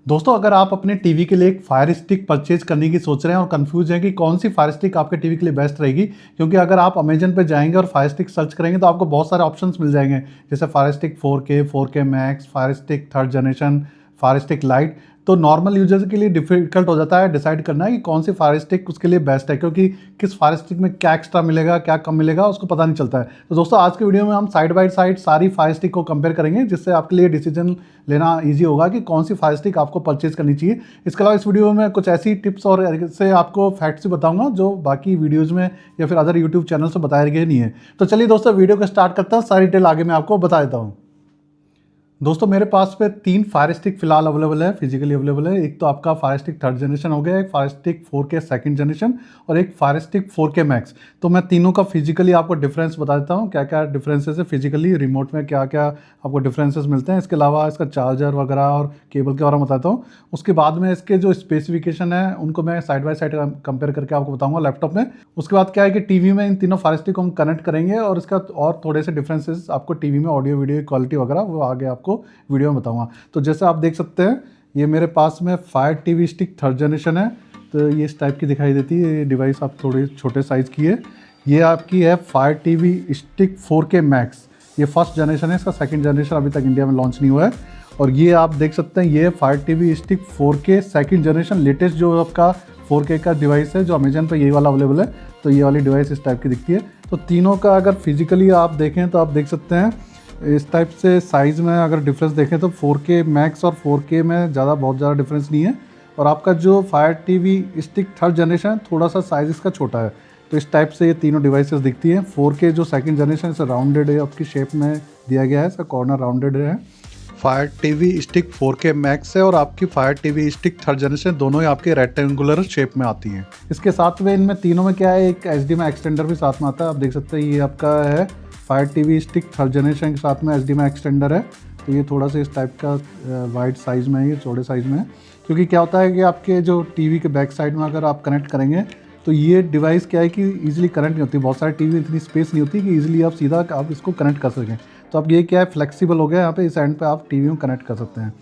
दोस्तों, अगर आप अपने टीवी के लिए एक फायर स्टिक परचेज करने की सोच रहे हैं और कंफ्यूज हैं कि कौन सी फायर स्टिक आपके टीवी के लिए बेस्ट रहेगी, क्योंकि अगर आप अमेजन पे जाएंगे और फायर स्टिक सर्च करेंगे तो आपको बहुत सारे ऑप्शंस मिल जाएंगे, जैसे fire stick 4K, 4K max, fire stick third generation, fire Stick Lite. तो नॉर्मल यूजर्स के लिए डिफिकल्ट हो जाता है डिसाइड करना है कि कौन सी फायर स्टिक उसके लिए बेस्ट है, क्योंकि किस फायर स्टिक में क्या एक्स्ट्रा मिलेगा, क्या कम मिलेगा, उसको पता नहीं चलता है। तो दोस्तों, आज के वीडियो में हम साइड बाय साइड सारी फायर स्टिक को कंपेयर करेंगे, जिससे आपके लिए डिसीजन लेना ईजी होगा कि कौन सी फायर स्टिक आपको परचेज करनी चाहिए। इसके अलावा इस वीडियो में कुछ ऐसी टिप्स और ऐसे आपको फैक्ट्स भी बताऊंगा जो बाकी वीडियोज़ में या फिर अदर यूट्यूब चैनल से बताए गए नहीं है। तो चलिए दोस्तों, वीडियो को स्टार्ट करता हूँ, सारी डिटेल आगे मैं आपको बता देता हूँ। दोस्तों, मेरे पास पे 3 फायर स्टिक फिलहाल अवेलेबल है, फिजिकली अवेलेबल है। एक तो आपका फायर स्टिक थर्ड जनरेशन हो गया, एक fire stick 4K second generation और एक फायर स्टिक 4K मैक्स। तो मैं तीनों का फिजिकली आपको डिफरेंस बता देता हूँ, क्या क्या डिफरेंसेस है फिजिकली, रिमोट में क्या क्या आपको डिफरेंसेस मिलते हैं। इसके अलावा इसका चार्जर वगैरह और केबल के बारे में बताता हूँ। उसके बाद में इसके जो स्पेसिफिकेशन है उनको मैं साइड बाय साइड कंपेयर करके आपको बताऊँगा लैपटॉप में। उसके बाद क्या है कि टीवी में इन तीनों फायर स्टिक को हम कनेक्ट करेंगे और इसका और थोड़े से डिफरेंसेस आपको टीवी में ऑडियो वीडियो क्वालिटी वगैरह वो आगे आपको वीडियो में बताऊंगा। तो जैसे आप देख सकते हैं, ये मेरे पास में fire TV stick third generation है। तो ये इस टाइप की दिखाई देती है। ये डिवाइस आप थोड़े छोटे साइज़ की है। ये आपकी है fire TV stick 4K max. ये फर्स्ट जनरेशन है, इसका सेकंड जनरेशन अभी तक इंडिया में लॉन्च नहीं हुआ है। और ये आप देख सकते हैं, ये fire TV stick 4K second generation latest जो आपका 4K का डिवाइस है, जो अमेजन पर ये वाला अवेलेबल है। तो ये वाली डिवाइस इस टाइप की दिखती है। तो तीनों का अगर फिजिकली आप देखें तो आप देख सकते हैं इस टाइप से साइज़ में अगर डिफरेंस देखें तो 4K मैक्स और 4K में बहुत ज़्यादा डिफरेंस नहीं है। और आपका जो fire TV stick third generation थोड़ा सा साइज़ इसका छोटा है। तो इस टाइप से ये तीनों डिवाइसेस दिखती हैं। 4K जो सेकंड जनरेशन इसे राउंडेड है, आपकी शेप में दिया गया है, इसका कॉर्नर राउंडेड है। Fire TV stick 4K max है और आपकी fire TV stick third generation दोनों ही आपके रेक्टेंगुलर शेप में आती हैं। इसके साथ में इनमें तीनों में क्या है, एक HDMI एक्सटेंडर भी साथ में आता है। आप देख सकते हैं, ये आपका है fire TV stick third generation के साथ में HDMI एक्सटेंडर है। तो ये थोड़ा सा इस टाइप का वाइड साइज़ में है, ये चौड़े साइज़ में है। क्योंकि क्या होता है कि आपके जो टीवी के बैक साइड में अगर आप कनेक्ट करेंगे तो ये डिवाइस क्या है कि ईजिली कनेक्ट नहीं होती। बहुत सारे टीवी इतनी स्पेस नहीं होती कि ईजिली आप सीधा आप इसको कनेक्ट कर सकें। तो अब ये क्या है, फ्लेक्सिबल हो गया, यहाँ पे इस एंड पे आप टीवी में कनेक्ट कर सकते हैं।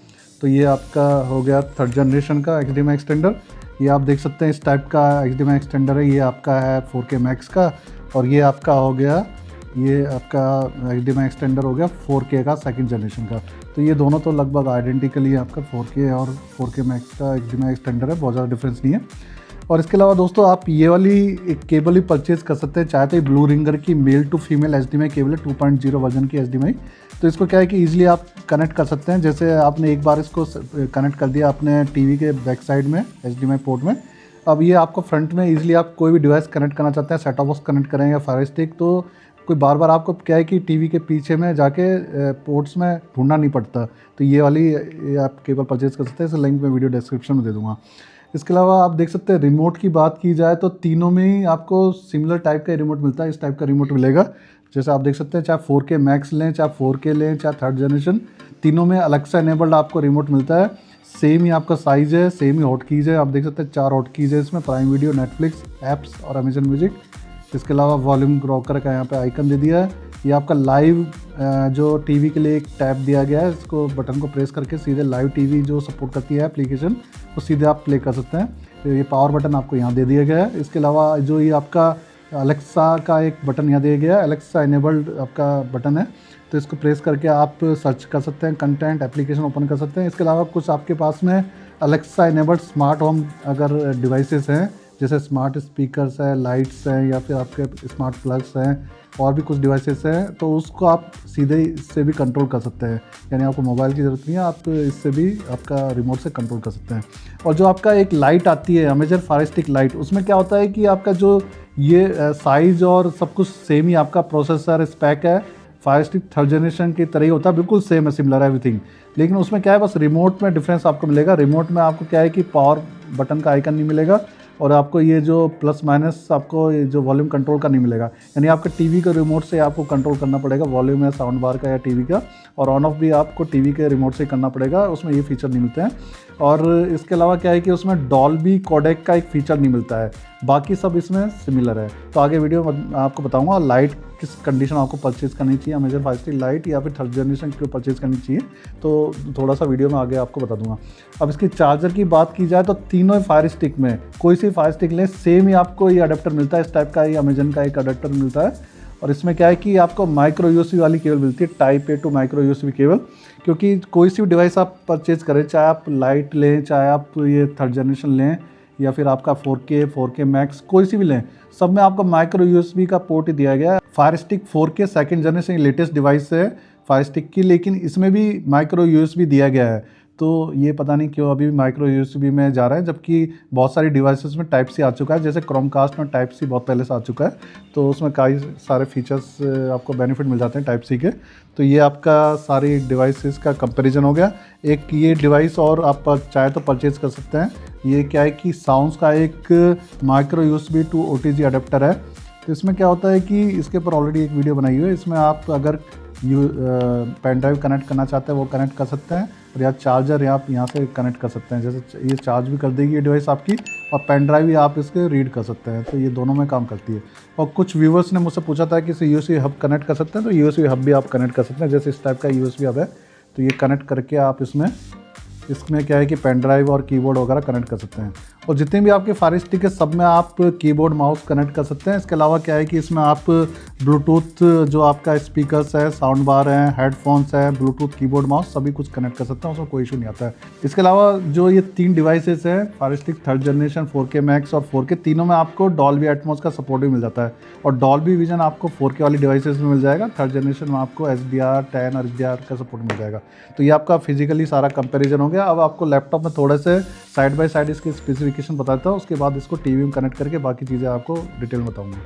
तो ये आपका हो गया थर्ड जनरेशन का HDMI एक्सटेंडर। ये आप देख सकते हैं इस टाइप का HDMI एक्सटेंडर है। ये आपका है 4K मैक्स का। और ये आपका हो गया, ये आपका HDMI एक्सटेंडर हो गया 4K का सेकंड जनरेशन का। तो ये दोनों तो लगभग आइडेंटिकली आपका 4K और 4K मैक्स का HDMI एक्सटेंडर है, बहुत ज़्यादा डिफरेंस नहीं है। और इसके अलावा दोस्तों, आप ये वाली एक केबल ही परचेज़ कर सकते हैं, चाहे तो ब्लू रिंगर की male to female HDMI cable है, 2.0 वर्जन की HDMI। तो इसको क्या है कि ईजिली आप कनेक्ट कर सकते हैं। जैसे आपने एक बार इसको कनेक्ट कर दिया अपने टीवी के बैक साइड में HDMI पोर्ट में, अब ये आपको फ्रंट में ईजिली आप कोई भी डिवाइस कनेक्ट करना चाहते हैं, सेट टॉप बॉक्स कनेक्ट करें या फायर स्टिक, तो कोई बार बार आपको क्या है कि टीवी के पीछे में जाके पोर्ट्स में ढूंढना नहीं पड़ता। तो ये वाली आप केबल परचेज कर सकते हैं, इस लिंक मैं वीडियो डिस्क्रिप्शन में दे दूँगा। इसके अलावा आप देख सकते हैं, रिमोट की बात की जाए तो तीनों में ही आपको सिमिलर टाइप का रिमोट मिलता है। इस टाइप का रिमोट मिलेगा। जैसे आप देख सकते हैं, चाहे 4K मैक्स लें, चाहे 4K लें, चाहे थर्ड जनरेशन, तीनों में अलेक्सा इनेबल्ड आपको रिमोट मिलता है। सेम ही आपका साइज़ है, सेम ही हॉट कीज़ है। आप देख सकते हैं 4 हॉट कीज़ है इसमें, प्राइम वीडियो, नेटफ्लिक्स, ऐप्स और अमेजन म्यूजिक। इसके अलावा वॉल्यूम रॉकर का यहाँ पे आइकन दे दिया है। ये आपका लाइव जो टीवी के लिए एक टैब दिया गया है, इसको बटन को प्रेस करके सीधे लाइव टीवी जो सपोर्ट करती है एप्लीकेशन, वो सीधे आप प्ले कर सकते हैं। तो ये पावर बटन आपको यहाँ दे दिया गया है। इसके अलावा जो ये आपका अलेक्सा का एक बटन यहाँ दिया गया है, अलेक्सा इनेबल्ड आपका बटन है। तो इसको प्रेस करके आप सर्च कर सकते हैं, कंटेंट एप्लीकेशन ओपन कर सकते हैं। इसके अलावा कुछ आपके पास में अलेक्सा इनेबल्ड स्मार्ट होम अगर डिवाइसेस हैं, जैसे स्मार्ट स्पीकर्स है, लाइट्स हैं, या फिर आपके स्मार्ट प्लग्स हैं, और भी कुछ डिवाइसेस हैं, तो उसको आप सीधे इससे भी कंट्रोल कर सकते हैं। यानी आपको मोबाइल की ज़रूरत नहीं है, आप इससे भी आपका रिमोट से कंट्रोल कर सकते हैं। और जो आपका एक लाइट आती है अमेजन फायर स्टिक लाइट, उसमें क्या होता है कि आपका जो ये साइज़ और सब कुछ सेम ही आपका प्रोसेसर स्पेक है, फायर स्टिक थर्ड जनरेशन की तरह ही होता है, बिल्कुल सेम है, सिमिलर है एवरीथिंग। लेकिन उसमें क्या है, बस रिमोट में डिफरेंस आपको मिलेगा। रिमोट में आपको क्या है कि पावर बटन का आइकन नहीं मिलेगा और आपको ये जो प्लस माइनस आपको ये जो वॉल्यूम कंट्रोल का नहीं मिलेगा। यानी आपके टीवी के रिमोट से आपको कंट्रोल करना पड़ेगा, वॉल्यूम है साउंड बार का या टीवी का, और ऑन ऑफ भी आपको टीवी के रिमोट से करना पड़ेगा, उसमें ये फीचर नहीं मिलते हैं। और इसके अलावा क्या है कि उसमें डॉल्बी कोडेक का एक फ़ीचर नहीं मिलता है, बाकी सब इसमें सिमिलर है। तो आगे वीडियो में आपको बताऊँगा। लाइट किस कंडीशन आपको परचेज़ करनी चाहिए, अमेजन फायर स्टिक लाइट या फिर थर्ड जनरेशन क्यों परचेज़ करनी चाहिए, तो थोड़ा सा वीडियो में आगे आपको बता दूंगा। अब इसकी चार्जर की बात की जाए तो तीनों फायर स्टिक में कोई सी फायर स्टिक लें सेम ही आपको ये अडेप्टर मिलता है, इस टाइप का ही अमेजन का एक अडेप्टर मिलता है। और इसमें क्या है कि आपको माइक्रो यूएसबी वाली केबल मिलती है, type A to micro USB cable. क्योंकि कोई सी भी डिवाइस आप परचेज़ करें, चाहे आप लाइट लें, चाहे आप ये थर्ड जनरेशन लें या फिर आपका 4K मैक्स कोई सी भी लें, सब में आपको माइक्रो यूएसबी का पोर्ट ही दिया गया है। Fire stick 4K second generation latest device है फायर स्टिक की, लेकिन इसमें भी माइक्रो यूएसबी दिया गया है। तो ये पता नहीं क्यों अभी माइक्रो यूएसबी में जा रहा है, जबकि बहुत सारी डिवाइसेस में टाइप सी आ चुका है। जैसे क्रोमकास्ट में टाइप सी बहुत पहले से आ चुका है, तो उसमें कई सारे फीचर्स आपको बेनिफिट मिल जाते हैं टाइप सी के। तो ये आपका सारी डिवाइसेस का कंपैरिजन हो गया। एक ये डिवाइस और आप चाहे तो परचेज़ कर सकते हैं। ये क्या है कि साउंड्स का एक micro USB to OTG adapter है। तो इसमें क्या होता है कि इसके ऊपर ऑलरेडी एक वीडियो बनाई हुई है। इसमें आप अगर पेन ड्राइव कनेक्ट करना चाहते हैं वो कनेक्ट कर सकते हैं, और या चार्जर आप यहाँ से कनेक्ट कर सकते हैं। जैसे ये चार्ज भी कर देगी ये डिवाइस आपकी, और पेन ड्राइव भी आप इसके रीड कर सकते हैं। तो ये दोनों में काम करती है। और कुछ व्यूवर्स ने मुझसे पूछा था कि इसे यूएसबी हब कनेक्ट कर सकते हैं, तो यूएसबी हब भी आप कनेक्ट कर सकते हैं। जैसे इस टाइप का यूएसबी हब है, तो ये कनेक्ट करके आप इसमें क्या है कि पेन ड्राइव और कीबोर्ड वगैरह कनेक्ट कर सकते हैं। और जितने भी आपके फायर स्टिक है सब में आप कीबोर्ड माउस कनेक्ट कर सकते हैं। इसके अलावा क्या है कि इसमें आप ब्लूटूथ जो आपका स्पीकर्स है, साउंड बार है, हेडफोन्स है, ब्लूटूथ कीबोर्ड माउस सभी कुछ कनेक्ट कर सकते हैं, उसमें कोई इशू नहीं आता है। इसके अलावा जो ये 3 डिवाइसेस है fire stick third generation, 4K max और 4K, तीनों में आपको डॉल्बी एटमॉस का सपोर्ट भी मिल जाता है। और डॉल्बी विजन आपको 4K वाली डिवाइसेस में मिल जाएगा। थर्ड जनरेशन में आपको HDR10 और HDR का सपोर्ट मिल जाएगा। तो ये आपका फिजिकली सारा कंपेरिजन हो गया। अब आपको लैपटॉप में थोड़े से साइड बाय साइड इसके स्पेसिफिकेशन बताता हूँ, उसके बाद इसको टीवी में कनेक्ट करके बाकी चीज़ें आपको डिटेल में बताऊंगा।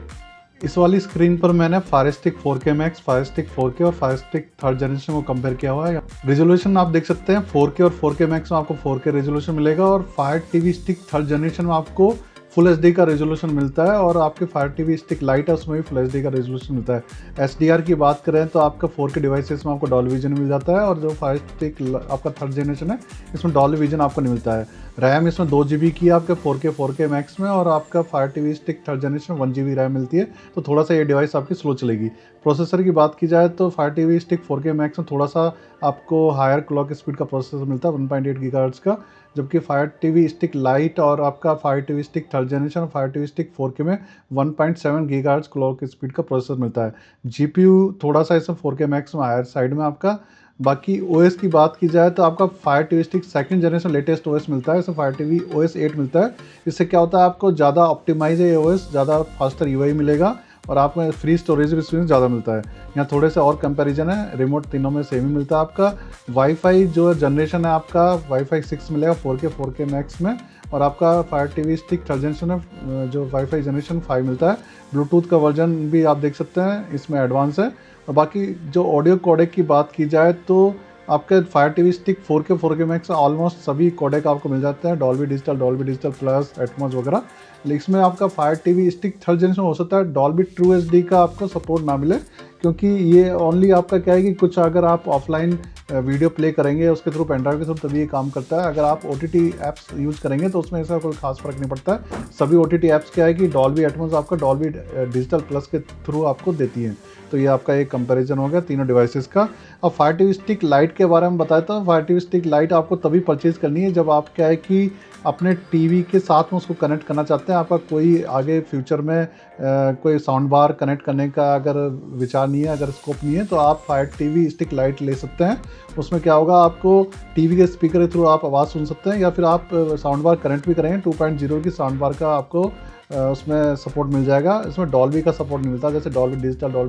इस वाली स्क्रीन पर मैंने fire stick 4K max, fire stick 4K और फायर स्टिक थर्ड जनरेशन को कंपेयर किया हुआ है। रेजोल्यूशन आप देख सकते हैं 4K और 4K मैक्स में आपको 4K रेजोल्यूशन मिलेगा, और fire TV stick third generation में आपको फुल एचडी का रेजोल्यूशन मिलता है। और आपके फायर टीवी स्टिक लाइट है उसमें भी फुल एचडी का रेजोल्यूशन मिलता है। एचडीआर की बात करें तो आपका 4K डिवाइसेस में आपको डॉल्बी विजन मिल जाता है, और जो फायर स्टिक आपका थर्ड जनरेशन है इसमें डॉल्बी विजन आपको नहीं मिलता है। रैम इसमें 2 GB की आपके 4K मैक्स में, और आपका fire TV stick third generation 1 GB RAM मिलती है। तो थोड़ा सा ये डिवाइस आपकी स्लो चलेगी। प्रोसेसर की बात की जाए तो fire TV stick 4K max में थोड़ा सा आपको हायर क्लॉक स्पीड का प्रोसेसर मिलता है 1.8 GHz का, जबकि फायर टीवी स्टिक लाइट और आपका fire TV stick third generation और फायर टीवी स्टिक 4K में 1.7 GHz क्लॉक स्पीड का प्रोसेसर मिलता है। जीपीयू थोड़ा सा इसमें 4K मैक्स में हायर साइड में आपका। बाकी ओएस की बात की जाए तो आपका fire TV stick second generation latest OS मिलता है, इसमें फायर टीवी OS 8 मिलता है। इससे क्या होता है आपको ज़्यादा ऑप्टिमाइज है ओएस, ज़्यादा फास्टर यूआई मिलेगा, और आपको फ्री स्टोरेज भी ज़्यादा मिलता है। यहाँ थोड़े से और कंपैरिजन है, रिमोट तीनों में सेम ही मिलता है आपका। वाईफाई जो जनरेशन है आपका वाईफाई 6 मिलेगा 4K मैक्स में, और आपका fire TV stick third generation में जो वाईफाई जनरेशन 5 मिलता है। ब्लूटूथ का वर्जन भी आप देख सकते हैं इसमें एडवांस है। और बाकी जो ऑडियो कोडेक की बात की जाए तो आपके fire TV stick 4K max almost सभी कोडेक आपको मिल जाते हैं, डॉल्बी डिजिटल प्लस, एटमॉस वगैरह। लेकिन इसमें आपका fire TV stick third generation हो सकता है डॉल्बी ट्रू एचडी का आपको सपोर्ट ना मिले, क्योंकि ये ओनली आपका क्या है कि कुछ अगर आप ऑफलाइन वीडियो प्ले करेंगे उसके थ्रू पेनड्राइव के थ्रू तभी ये काम करता है। अगर आप OTT ऐप्स यूज़ करेंगे तो उसमें ऐसा कोई खास फर्क नहीं पड़ता है। सभी OTT ऐप्स क्या है कि डॉल्बी एटमॉस आपका डॉल्बी डिजिटल प्लस के थ्रू आपको देती हैं। तो ये आपका एक कंपैरिजन हो गया तीनों डिवाइसेस का। अब फायर टीवी स्टिक लाइट के बारे में बताता हूँ। फायर टीवी स्टिक लाइट आपको तभी परचेज़ करनी है जब आप क्या है कि अपने टीवी के साथ में उसको कनेक्ट करना चाहते हैं। आपका कोई आगे फ्यूचर में कोई साउंड बार कनेक्ट करने का अगर विचार नहीं है, अगर स्कोप नहीं है, तो आप फायर टीवी स्टिक लाइट ले सकते हैं। उसमें क्या होगा आपको टीवी के स्पीकर के थ्रू आप आवाज़ सुन सकते हैं, या फिर आप साउंड बार कनेक्ट भी करेंगे 2.0 की साउंड बार का आपको उसमें सपोर्ट मिल जाएगा। इसमें डॉल्बी का सपोर्ट नहीं मिलता, जैसे डॉल्बी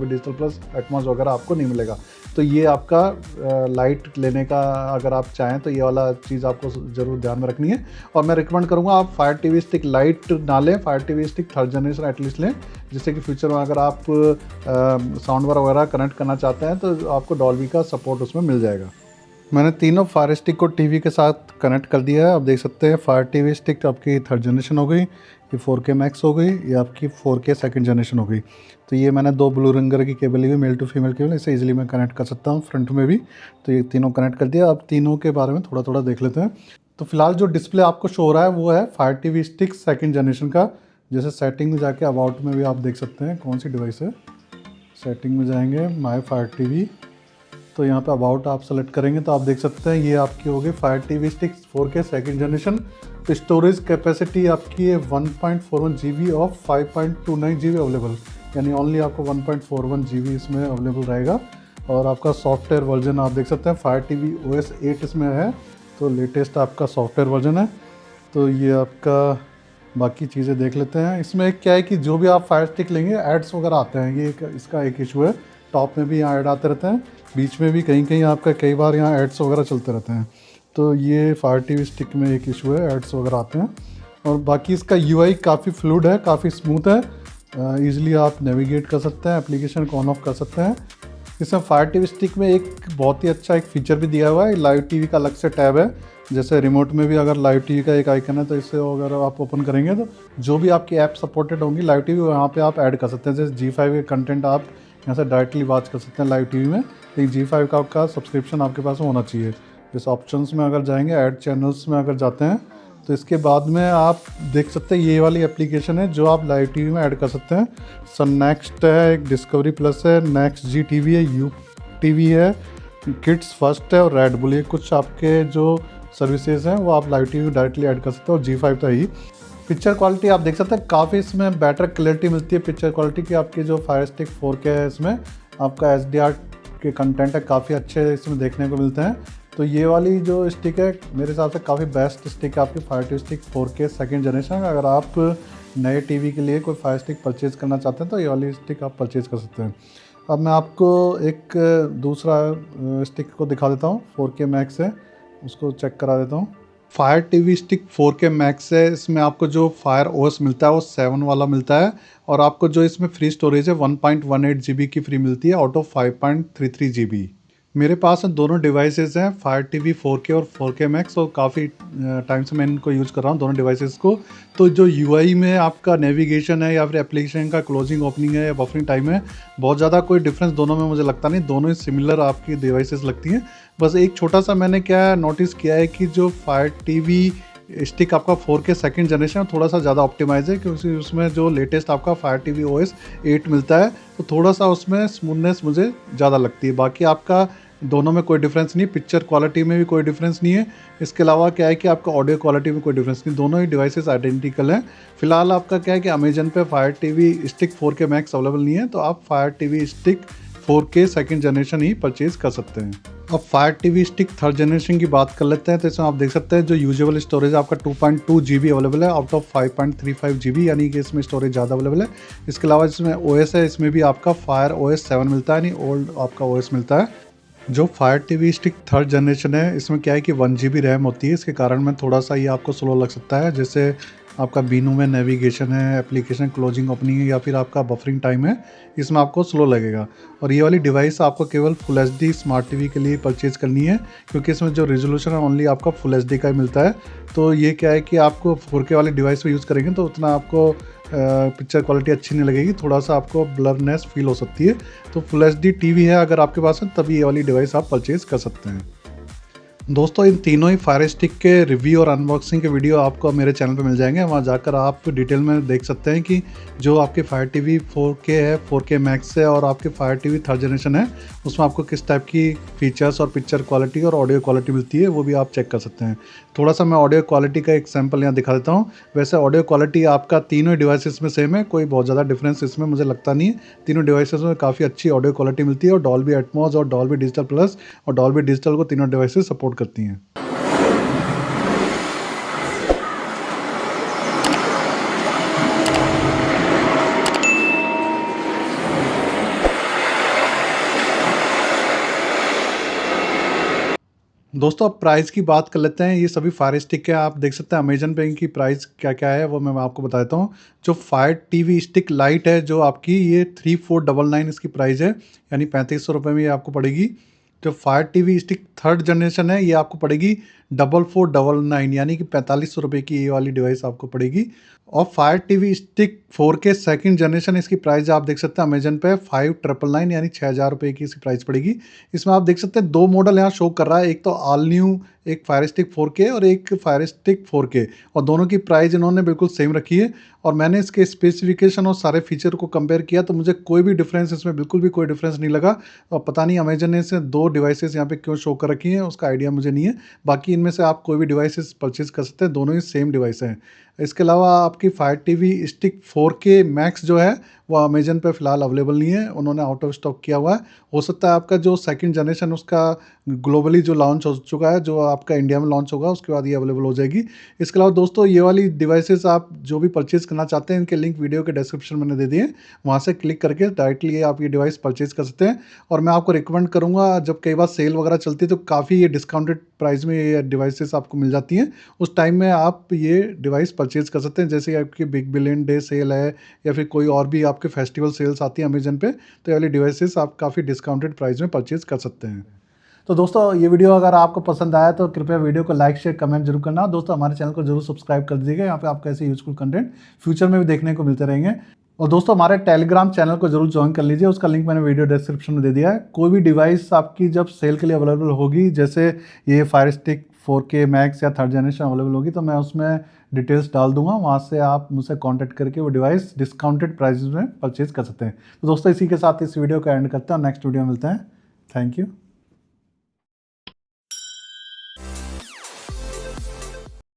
डिजिटल प्लस, एटमॉस वगैरह आपको नहीं मिलेगा। तो ये आपका लाइट लेने का अगर आप चाहें तो ये वाला चीज़ आपको ज़रूर ध्यान में रखनी है। और मैं रिकमेंड करूँगा आप फायर टीवी स्टिक लाइट ना लें, fire TV stick third generation at least लें, जिससे कि फ्यूचर में अगर आप साउंड बार वगैरह कनेक्ट करना चाहते हैं तो आपको डॉल्बी का सपोर्ट उसमें मिल जाएगा। मैंने तीनों फायर स्टिक को टीवी के साथ कनेक्ट कर दिया है। आप देख सकते हैं फायर टीवी स्टिक आपकी थर्ड जनरेशन हो गई, ये 4K मैक्स हो गई, ये आपकी 4K सेकंड जनरेशन हो गई। तो ये मैंने 2 ब्लू रंगर की केबल ली हुई, मेल टू फीमेल केबल, इसे इजीली मैं कनेक्ट कर सकता हूँ फ्रंट में भी। तो ये तीनों कनेक्ट कर दिया। अब तीनों के बारे में थोड़ा थोड़ा देख लेते हैं। तो फिलहाल जो डिस्प्ले आपको शो हो रहा है वो है fire TV stick second generation का। जैसे सेटिंग में जाके अबाउट में भी आप देख सकते हैं कौन सी डिवाइस है। सेटिंग में जाएंगे, माय फायर टीवी, तो यहाँ पे अबाउट आप सेलेक्ट करेंगे तो आप देख सकते हैं ये आपकी होगी fire TV stick 4K second generation. Storage capacity आपकी है 1.41 GB और 5.29 GB अवेलेबल, यानी ओनली आपको 1.41 GB इसमें अवेलेबल रहेगा। और आपका सॉफ्टवेयर वर्जन आप देख सकते हैं फायर टीवी OS 8 इसमें है, तो लेटेस्ट आपका सॉफ्टवेयर वर्जन है। तो ये आपका बाकी चीज़ें देख लेते हैं। इसमें क्या है कि जो भी आप फायर स्टिक लेंगे एड्स वगैरह आते हैं, ये इसका एक इशू है। टॉप में भी यहाँ ऐड आते रहते हैं, बीच में भी कहीं कहीं आपका कई बार यहाँ एड्स वगैरह चलते रहते हैं, तो ये फायर टीवी स्टिक में एक इशू है, एड्स वगैरह आते हैं। और बाकी इसका UI काफ़ी फ्लूइड है, काफ़ी स्मूथ है, ईजिली आप नेविगेट कर सकते हैं, एप्लीकेशन को ऑन ऑफ कर सकते हैं। इसमें फायर टीवी स्टिक में एक बहुत ही अच्छा एक फीचर भी दिया हुआ है, लाइव टीवी का अलग से टैब है। जैसे रिमोट में भी अगर लाइव टीवी का एक आइकन है तो इसे अगर आप ओपन करेंगे तो जो भी आपकी ऐप सपोर्टेड होंगी लाइव टीवी वहाँ पे आप ऐड कर सकते हैं। जैसे G5 के कंटेंट आप यहाँ से डायरेक्टली वॉच कर सकते हैं लाइव टीवी में, लेकिन G5 का आपका सब्सक्रिप्शन आपके पास होना चाहिए। जैसे ऑप्शंस में अगर जाएंगे, ऐड चैनल्स में अगर जाते हैं तो इसके बाद में आप देख सकते हैं ये वाली एप्लीकेशन है जो आप लाइव टीवी में ऐड कर सकते हैं। सन नेक्स्ट है, एक डिस्कवरी प्लस है, नेक्स्ट जी टीवी है, यू टीवी है, किड्स फर्स्ट है और रेड बुल। ये कुछ आपके जो सर्विसेज हैं वो आप लाइव टीवी में डायरेक्टली ऐड कर सकते हैं। और G5 तो ही पिक्चर क्वालिटी आप देख सकते हैं, काफ़ी इसमें बेटर क्लैरिटी मिलती है पिक्चर क्वालिटी की। आपकी जो फायर स्टिक 4K है इसमें आपका HDR के कंटेंट है, काफ़ी अच्छे इसमें देखने को मिलते हैं। तो ये वाली जो स्टिक है मेरे हिसाब से काफ़ी बेस्ट स्टिक है आपकी fire TV stick 4K second generation. अगर आप नए टीवी के लिए कोई फायर स्टिक परचेज़ करना चाहते हैं तो ये वाली स्टिक आप परचेज़ कर सकते हैं। अब मैं आपको एक दूसरा स्टिक को दिखा देता हूँ, 4K मैक्स है, उसको चेक करा देता हूँ। Fire TV stick 4K max है, इसमें आपको जो फायर OS मिलता है वो 7 वाला मिलता है, और आपको जो इसमें फ्री स्टोरेज है 1.18 GB की फ्री मिलती है आउट ऑफ 5.33 GB। मेरे पास दोनों डिवाइसेस हैं, फायर टीवी 4K और 4K मैक्स, और काफ़ी टाइम से मैं इनको यूज़ कर रहा हूँ दोनों डिवाइसेस को। तो जो UI में आपका नेविगेशन है या फिर एप्लीकेशन का क्लोजिंग ओपनिंग है या बफरिंग टाइम है, बहुत ज़्यादा कोई डिफरेंस दोनों में मुझे लगता नहीं, दोनों ही सिमिलर आपकी डिवाइसेस लगती हैं। बस एक छोटा सा मैंने क्या नोटिस किया है कि जो फायर टीवी स्टिक आपका 4K सेकंड जनरेशन थोड़ा सा ज़्यादा ऑप्टिमाइज है, क्योंकि उसमें जो लेटेस्ट आपका फायर टीवी OS 8 मिलता है तो थोड़ा सा उसमें स्मूथनेस मुझे ज़्यादा लगती है। बाकी आपका दोनों में कोई डिफरेंस नहीं, पिक्चर क्वालिटी में भी कोई डिफरेंस नहीं है। इसके अलावा क्या है कि आपका ऑडियो क्वालिटी में कोई डिफरेंस नहीं, दोनों ही डिवाइसेस आइडेंटिकल हैं। फिलहाल आपका क्या है कि अमेजन पे fire TV stick 4K max available नहीं है, तो आप fire TV stick 4K second generation ही परचेज कर सकते हैं। अब fire TV stick third generation की बात कर लेते हैं, तो इसमें आप देख सकते हैं जो यूजुअल स्टोरेज आपका 2.2 GB अवेलेबल है आउट ऑफ 5.35 GB, यानी कि इसमें स्टोरेज ज़्यादा अवेलेबल है। इसके अलावा इसमें OS है, इसमें भी आपका फायर OS 7 मिलता है, यानी ओल्ड आपका OS मिलता है। जो fire TV stick third generation है इसमें क्या है कि 1 GB रैम होती है, इसके कारण में थोड़ा सा ये आपको स्लो लग सकता है। जैसे आपका बीनू में नेविगेशन है, एप्लीकेशन क्लोजिंग ओपनिंग है या फिर आपका बफरिंग टाइम है, इसमें आपको स्लो लगेगा। और ये वाली डिवाइस आपको केवल फुल HD स्मार्ट टीवी के लिए परचेज़ करनी है, क्योंकि इसमें जो रेजोल्यूशन है ओनली आपका फुल HD का ही मिलता है। तो ये क्या है कि आपको 4K वाली डिवाइस पर यूज़ करेंगे तो उतना आपको पिक्चर क्वालिटी अच्छी नहीं लगेगी, थोड़ा सा आपको ब्लरनेस फील हो सकती है। तो फुल HD टीवी है अगर आपके पास है तभी ये वाली डिवाइस आप परचेज़ कर सकते हैं। दोस्तों इन तीनों ही फायर स्टिक के रिव्यू और अनबॉक्सिंग के वीडियो आपको मेरे चैनल पे मिल जाएंगे, वहाँ जाकर आप डिटेल में देख सकते हैं कि जो आपके फायर टीवी 4K है, 4K मैक्स है और आपके फायर टीवी थर्ड जनरेशन है, उसमें आपको किस टाइप की फीचर्स और पिक्चर क्वालिटी और ऑडियो क्वालिटी मिलती है वो भी आप चेक कर सकते हैं। थोड़ा सा मैं ऑडियो क्वालिटी का एक सैम्पल यहाँ दिखा देता हूँ। वैसे ऑडियो क्वालिटी आपका तीनों डिवाइसेस में सेम है, कोई बहुत ज़्यादा डिफरेंस इसमें मुझे लगता नहीं है। तीनों डिवाइसेस में काफ़ी अच्छी ऑडियो क्वालिटी मिलती है और डॉल्बी एटमॉस और डॉल्बी डिजिटल प्लस और डॉल्बी डिजिटल को तीनों डिवाइसेस सपोर्ट करती हैं। दोस्तों अब प्राइस की बात कर लेते हैं। ये सभी फायर स्टिक है, आप देख सकते हैं अमेजन पे इनकी प्राइस क्या क्या है वो मैं आपको बता देता हूँ। जो फायर टीवी स्टिक लाइट है जो आपकी ये 3499 इसकी प्राइस है, यानी 3500 रुपये में ये आपको पड़ेगी। जो fire TV stick third generation है ये आपको पड़ेगी 4499 यानी कि 4500 रुपये की ये वाली डिवाइस आपको पड़ेगी। और fire TV stick 4K second generation, इसकी प्राइस आप देख सकते हैं अमेजन पे 5999 यानी 6000 रुपये की इसकी प्राइस पड़ेगी। इसमें आप देख सकते हैं 2 मॉडल यहाँ शो कर रहा है, एक तो ऑल न्यू एक फायर स्टिक 4K और एक फायर स्टिक 4K, और दोनों की प्राइस इन्होंने बिल्कुल सेम रखी है। और मैंने इसके स्पेसिफिकेशन और सारे फीचर को कंपेयर किया तो मुझे कोई भी डिफरेंस इसमें बिल्कुल भी कोई डिफरेंस नहीं लगा। और पता नहीं अमेजन ने इसे 2 डिवाइसेस यहाँ पे क्यों शो कर रखी हैं, उसका आइडिया मुझे नहीं है। बाकी इनमें से आप कोई भी डिवाइसेस परचेज कर सकते हैं, दोनों ही सेम डिवाइस हैं। इसके अलावा आपकी fire TV stick 4K max जो है वो अमेजन पे फ़िलहाल अवेलेबल नहीं है, उन्होंने आउट ऑफ स्टॉक किया हुआ है। हो सकता है आपका जो सेकंड जनरेशन उसका ग्लोबली जो लॉन्च हो चुका है, जो आपका इंडिया में लॉन्च होगा उसके बाद ये अवेलेबल हो जाएगी। इसके अलावा दोस्तों ये वाली डिवाइसेस आप जो भी परचेज़ करना चाहते हैं, इनके लिंक वीडियो के डिस्क्रिप्शन में मैंने दे दिए, वहाँ से क्लिक करके डायरेक्टली आप ये डिवाइस परचेज़ कर सकते हैं। और मैं आपको रिकमेंड करूँगा, जब कई बार सेल वगैरह चलती है तो काफ़ी ये डिस्काउंटेड प्राइस में ये डिवाइसेस आपको मिल जाती हैं, उस टाइम में आप ये डिवाइस परचेज़ कर सकते हैं। जैसे आपकी बिग बिलियन डे सेल है या फिर कोई और भी आपके फेस्टिवल सेल्स आती है अमेजन पे, तो ये वाली डिवाइसेस आप काफ़ी डिस्काउंटेड प्राइस में परचेज़ कर सकते हैं। तो दोस्तों ये वीडियो अगर आपको पसंद आया तो कृपया वीडियो को लाइक शेयर कमेंट जरूर करना। दोस्तों हमारे चैनल को जरूर सब्सक्राइब कर दीजिएगा, यहाँ पे आपको ऐसे यूजफुल कंटेंट फ्यूचर में भी देखने को मिलते रहेंगे। और दोस्तों हमारे टेलीग्राम चैनल को जरूर ज्वाइन कर लीजिए, उसका लिंक मैंने वीडियो डिस्क्रिप्शन में दे दिया है। कोई भी डिवाइस आपकी जब सेल के लिए अवेलेबल होगी, जैसे ये फायर स्टिक 4K मैक्स या थर्ड जनरेशन अवेलेबल होगी, तो मैं उसमें डिटेल्स डाल दूंगा, वहाँ से आप मुझसे कांटेक्ट करके वो डिवाइस डिस्काउंटेड प्राइस में परचेज कर सकते हैं। तो दोस्तों इसी के साथ इस वीडियो का एंड करते हैं और नेक्स्ट वीडियो मिलते हैं। Thank you.